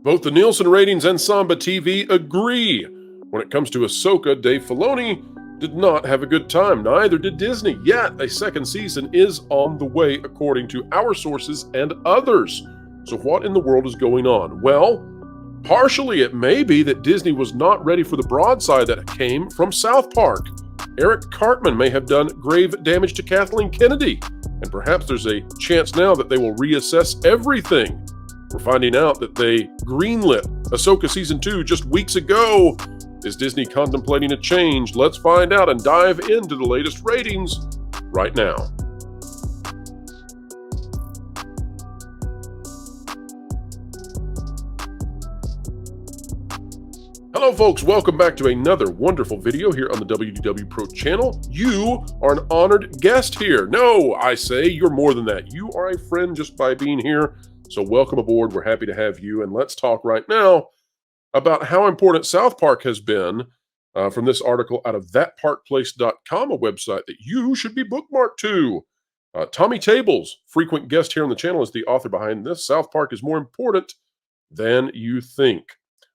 Both the Nielsen ratings and Samba TV agree. When it comes to Ahsoka, Dave Filoni did not have a good time. Neither did Disney. Yet, a second season is on the way, according to our sources and others. So what in the world is going on? Well, partially it may be that Disney was not ready for the broadside that came from South Park. Eric Cartman may have done grave damage to Kathleen Kennedy, and perhaps there's a chance now that they will reassess everything. We're finding out that they greenlit Ahsoka Season 2 just weeks ago. Is Disney contemplating a change? Let's find out and dive into the latest ratings right now. Hello folks, welcome back to another wonderful video here on the WDW Pro channel. You are an honored guest here. No, I say you're more than that. You are a friend just by being here. So welcome aboard. We're happy to have you. And let's talk right now about how important South Park has been from this article out of thatparkplace.com, a website that you should be bookmarked to. Tommy Tables, frequent guest here on the channel, is the author behind this. South Park is more important than you think.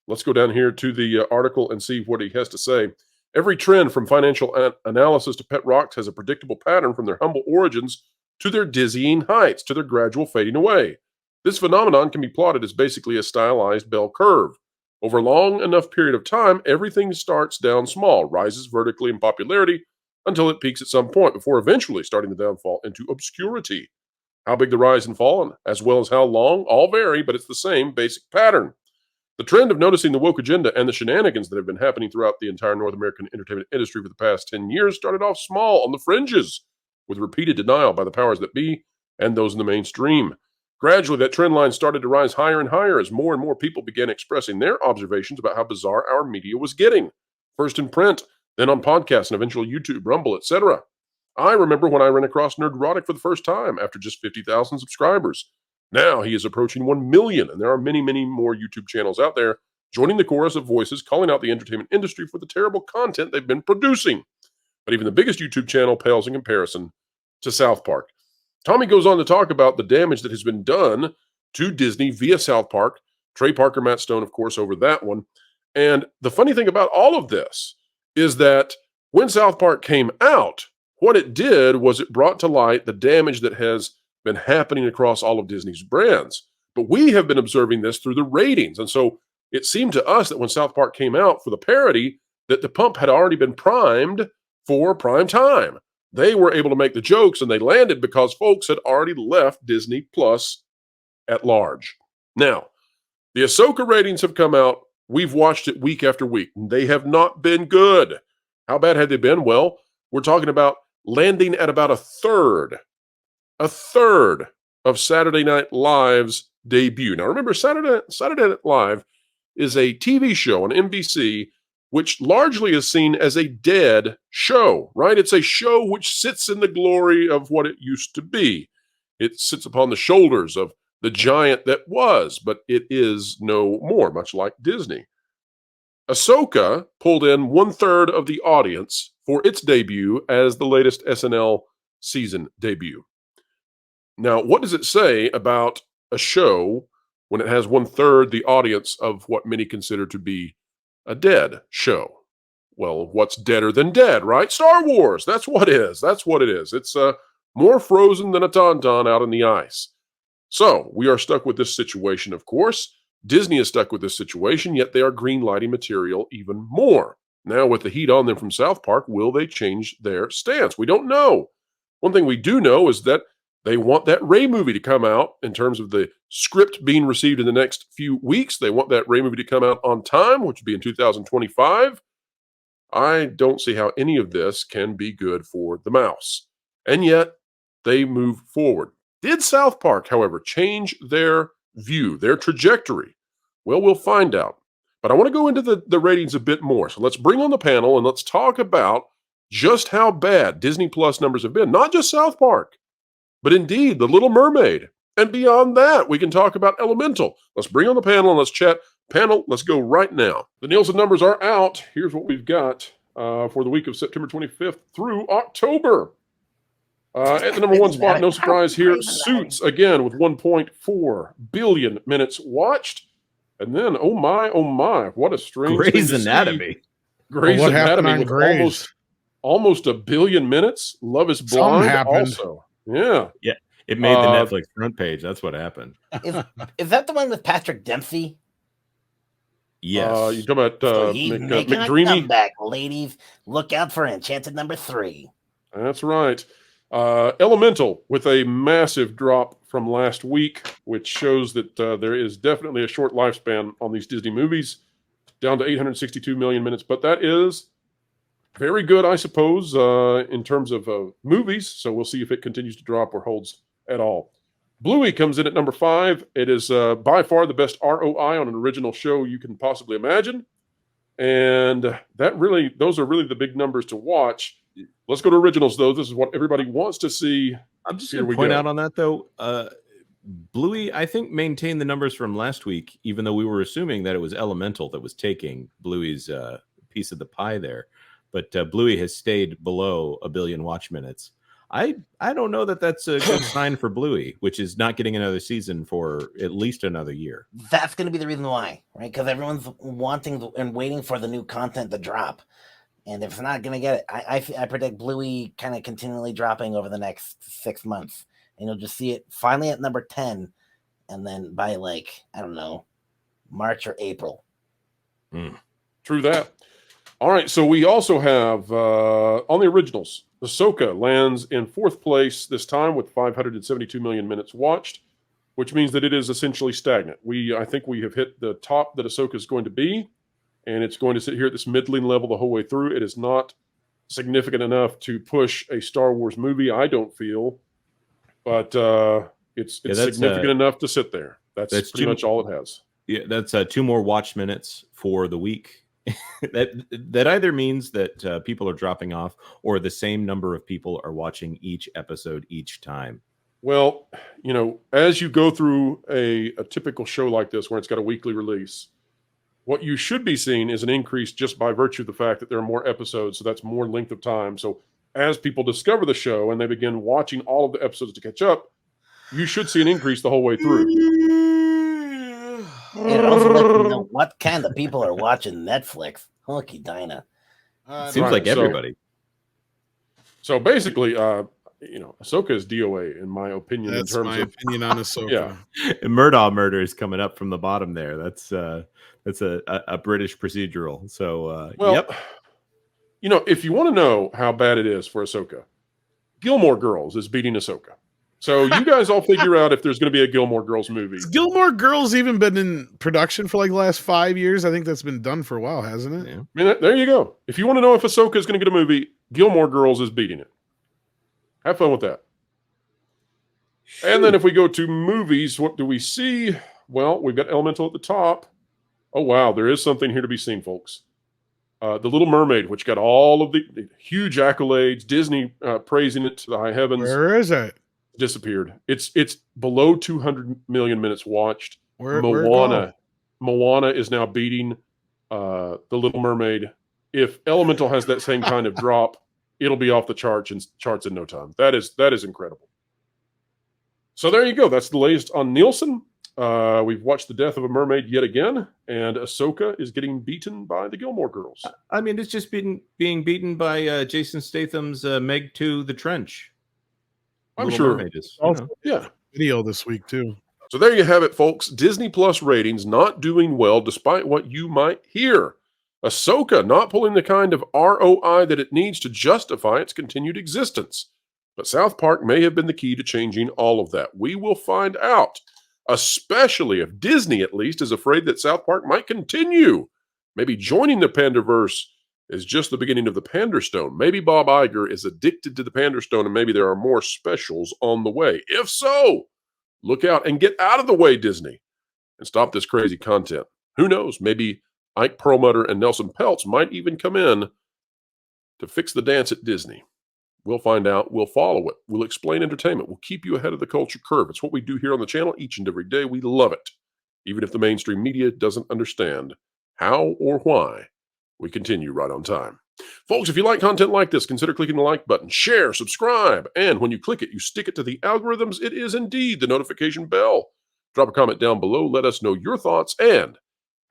Let's go down here to the article and see what he has to say. Every trend from financial analysis to pet rocks has a predictable pattern from their humble origins to their dizzying heights, to their gradual fading away. This phenomenon can be plotted as basically a stylized bell curve. Over a long enough period of time, everything starts down small, rises vertically in popularity until it peaks at some point before eventually starting the downfall into obscurity. How big the rise and fall, as well as how long, all vary, but it's the same basic pattern. The trend of noticing the woke agenda and the shenanigans that have been happening throughout the entire North American entertainment industry for the past 10 years started off small on the fringes, with repeated denial by the powers that be and those in the mainstream. Gradually, that trend line started to rise higher and higher as more and more people began expressing their observations about how bizarre our media was getting, first in print, then on podcasts, and eventually YouTube, Rumble, etc. I remember when I ran across Nerdrotic for the first time after just 50,000 subscribers. Now he is approaching 1 million, and there are many, many more YouTube channels out there joining the chorus of voices calling out the entertainment industry for the terrible content they've been producing. But even the biggest YouTube channel pales in comparison to South Park. Tommy goes on to talk about the damage that has been done to Disney via South Park. Trey Parker, Matt Stone, of course, over that one. And the funny thing about all of this is that when South Park came out, what it did was it brought to light the damage that has been happening across all of Disney's brands. But we have been observing this through the ratings. And so it seemed to us that when South Park came out for the parody, that the pump had already been primed for prime time. They were able to make the jokes, and they landed because folks had already left Disney Plus at large. Now, the Ahsoka ratings have come out. We've watched it week after week. They have not been good. How bad had they been? Well, we're talking about landing at about a third of Saturday Night Live's debut. Now, remember, Saturday Night Live is a TV show on NBC which largely is seen as a dead show, right? It's a show which sits in the glory of what it used to be. It sits upon the shoulders of the giant that was, but it is no more, much like Disney. Ahsoka pulled in 1/3 of the audience for its debut as the latest SNL season debut. Now, what does it say about a show when it has 1/3 the audience of what many consider to be a dead show? Well, what's deader than dead, right? Star Wars. That's what it is. That's what it is. It's more frozen than a tauntaun out in the ice. So we are stuck with this situation, of course. Disney is stuck with this situation, yet they are greenlighting material even more. Now, with the heat on them from South Park, will they change their stance? We don't know. One thing we do know is that they want that Rey movie to come out in terms of the script being received in the next few weeks. They want that Rey movie to come out on time, which would be in 2025. I don't see how any of this can be good for the mouse. And yet, they move forward. Did South Park, however, change their view, their trajectory? Well, we'll find out. But I want to go into the ratings a bit more. So let's bring on the panel and let's talk about just how bad Disney Plus numbers have been. Not just South Park, but indeed, The Little Mermaid. And beyond that, we can talk about Elemental. Let's bring on the panel and let's chat. Panel, let's go right now. The Nielsen numbers are out. Here's what we've got for the week of September 25th through October. At the number one spot, no surprise here, Suits, again, with 1.4 billion minutes watched. And then, oh my, what a strange thing Grey's to see. Anatomy. Grey's what happened Anatomy on with Grey's? almost 1 billion minutes. Love is Something Blind happened. also. Yeah. Yeah, it made the Netflix front page. That's what happened. Is that the one with Patrick Dempsey? Yes. You talking about So he's making a McDreamy? comeback, ladies. Look out for Enchanted number 3. That's right. Elemental with a massive drop from last week, which shows that there is definitely a short lifespan on these Disney movies, down to 862 million minutes. But that is very good, I suppose, in terms of movies. So we'll see if it continues to drop or holds at all. Bluey comes in at number 5. It is by far the best ROI on an original show you can possibly imagine. And those are really the big numbers to watch. Let's go to originals, though. This is what everybody wants to see. I'm just going to point out on that, though. Bluey, I think, maintained the numbers from last week, even though we were assuming that it was Elemental that was taking Bluey's piece of the pie there. But Bluey has stayed below 1 billion watch minutes. I don't know that that's a good sign for Bluey, which is not getting another season for at least another year. That's going to be the reason why, right? Because everyone's wanting and waiting for the new content to drop. And if it's not going to get it, I predict Bluey kind of continually dropping over the next 6 months. And you'll just see it finally at number 10. And then by I don't know, March or April. True that. All right, so we also have on the originals, Ahsoka lands in 4th place this time with 572 million minutes watched, which means that it is essentially stagnant. I think we have hit the top that Ahsoka is going to be, and it's going to sit here at this middling level the whole way through. It is not significant enough to push a Star Wars movie, I don't feel, but it's significant enough to sit there. That's pretty much all it has. Yeah, that's 2 more watch minutes for the week. that either means that people are dropping off or the same number of people are watching each episode each time. Well, as you go through a typical show like this where it's got a weekly release, what you should be seeing is an increase just by virtue of the fact that there are more episodes, so that's more length of time. So as people discover the show and they begin watching all of the episodes to catch up, you should see an increase the whole way through. It also lets you know what kind of people are watching Netflix. Hunky Dinah. Seems like everybody. So basically, Ahsoka is DOA in my opinion. That's in terms my of opinion on Ahsoka. Yeah. Murdaugh murder is coming up from the bottom there. That's a British procedural. So yep. If you want to know how bad it is for Ahsoka, Gilmore Girls is beating Ahsoka. So you guys all figure out if there's going to be a Gilmore Girls movie. Has Gilmore Girls even been in production for the last 5 years? I think that's been done for a while, hasn't it? Yeah. I mean, there you go. If you want to know if Ahsoka is going to get a movie, Gilmore Girls is beating it. Have fun with that. And then if we go to movies, what do we see? Well, we've got Elemental at the top. Oh, wow. There is something here to be seen, folks. The Little Mermaid, which got all of the huge accolades, Disney praising it to the high heavens. Where is it? Disappeared. It's below 200 million minutes watched. Moana is now beating The Little Mermaid. If Elemental has that same kind of drop, it'll be off the charts in no time. That is incredible. So there you go. That's the latest on Nielsen. We've watched the death of a mermaid yet again, and Ahsoka is getting beaten by the Gilmore Girls. I mean, it's just being beaten by Jason Statham's Meg 2: The Trench. I'm sure. Yeah. Video this week too. So there you have it, folks. Disney Plus ratings not doing well despite what you might hear. Ahsoka not pulling the kind of ROI that it needs to justify its continued existence. But South Park may have been the key to changing all of that. We will find out, especially if Disney at least is afraid that South Park might continue. Maybe joining the Pandaverse is just the beginning of the Panderstone. Maybe Bob Iger is addicted to the Panderstone and maybe there are more specials on the way. If so, look out and get out of the way, Disney, and stop this crazy content. Who knows? Maybe Ike Perlmutter and Nelson Peltz might even come in to fix the dance at Disney. We'll find out. We'll follow it. We'll explain entertainment. We'll keep you ahead of the culture curve. It's what we do here on the channel each and every day. We love it, even if the mainstream media doesn't understand how or why we continue right on time. Folks, if you like content like this, consider clicking the like button, share, subscribe, and when you click it, you stick it to the algorithms. It is indeed the notification bell. Drop a comment down below. Let us know your thoughts, and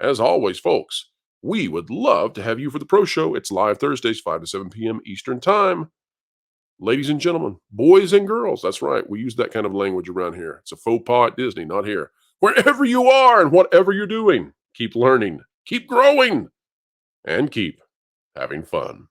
As always, folks, we would love to have you for the Pro Show. It's live Thursdays, 5 to 7 p.m. Eastern Time. Ladies and gentlemen, boys and girls, that's right. We use that kind of language around here. It's a faux pas at Disney, not here. Wherever you are and whatever you're doing, keep learning, keep growing, and keep having fun.